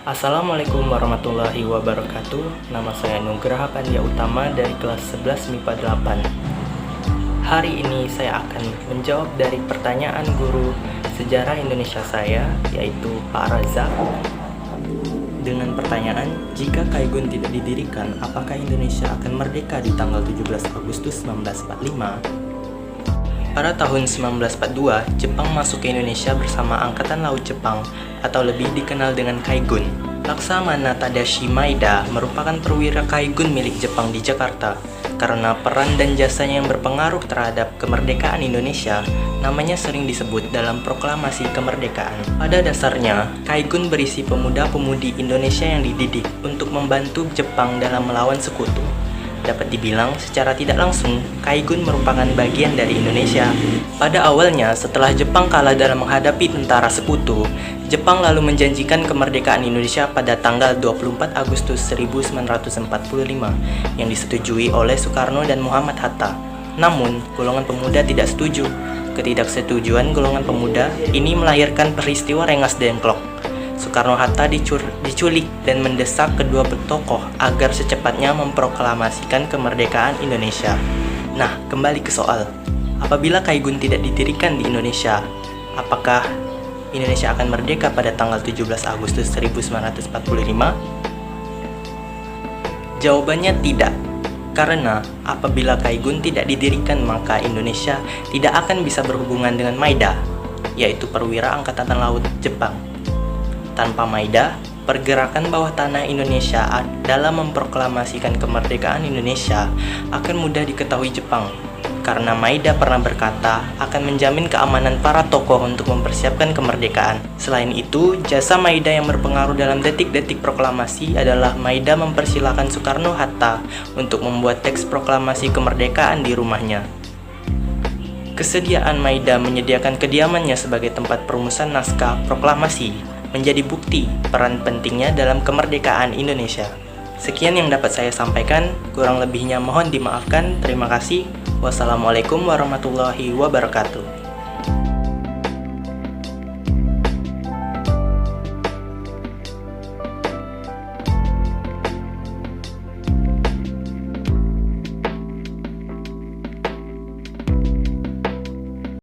Assalamualaikum warahmatullahi wabarakatuh. Nama saya Nugraha Pandia Utama dari kelas 11 MIPA 8. Hari ini saya akan menjawab dari pertanyaan guru sejarah Indonesia saya, yaitu Pak Razak. Dengan pertanyaan, jika Kaigun tidak didirikan, apakah Indonesia akan merdeka di tanggal 17 Agustus 1945? Pada tahun 1942, Jepang masuk ke Indonesia bersama Angkatan Laut Jepang atau lebih dikenal dengan Kaigun. Laksamana Tadashi Maeda merupakan perwira Kaigun milik Jepang di Jakarta. Karena peran dan jasanya yang berpengaruh terhadap kemerdekaan Indonesia, namanya sering disebut dalam proklamasi kemerdekaan. Pada dasarnya, Kaigun berisi pemuda-pemudi Indonesia yang dididik untuk membantu Jepang dalam melawan sekutu. Dapat dibilang secara tidak langsung, Kaigun merupakan bagian dari Indonesia. Pada awalnya, setelah Jepang kalah dalam menghadapi tentara sekutu, Jepang lalu menjanjikan kemerdekaan Indonesia pada tanggal 24 Agustus 1945 yang disetujui oleh Soekarno dan Muhammad Hatta. Namun, golongan pemuda tidak setuju. Ketidaksetujuan golongan pemuda ini melahirkan peristiwa Rengas Dengklok. Soekarno-Hatta diculik dan mendesak kedua tokoh agar secepatnya memproklamasikan kemerdekaan Indonesia. Nah, kembali ke soal. Apabila Kaigun tidak didirikan di Indonesia, apakah Indonesia akan merdeka pada tanggal 17 Agustus 1945? Jawabannya tidak. Karena apabila Kaigun tidak didirikan, maka Indonesia tidak akan bisa berhubungan dengan Maeda, yaitu perwira Angkatan Laut Jepang. Tanpa Maeda, pergerakan bawah tanah Indonesia dalam memproklamasikan kemerdekaan Indonesia akan mudah diketahui Jepang. Karena Maeda pernah berkata akan menjamin keamanan para tokoh untuk mempersiapkan kemerdekaan. Selain itu, jasa Maeda yang berpengaruh dalam detik-detik proklamasi adalah Maeda mempersilahkan Soekarno-Hatta untuk membuat teks proklamasi kemerdekaan di rumahnya. Kesediaan Maeda menyediakan kediamannya sebagai tempat perumusan naskah proklamasi menjadi bukti peran pentingnya dalam kemerdekaan Indonesia. Sekian yang dapat saya sampaikan, kurang lebihnya mohon dimaafkan. Terima kasih. Wassalamualaikum warahmatullahi wabarakatuh.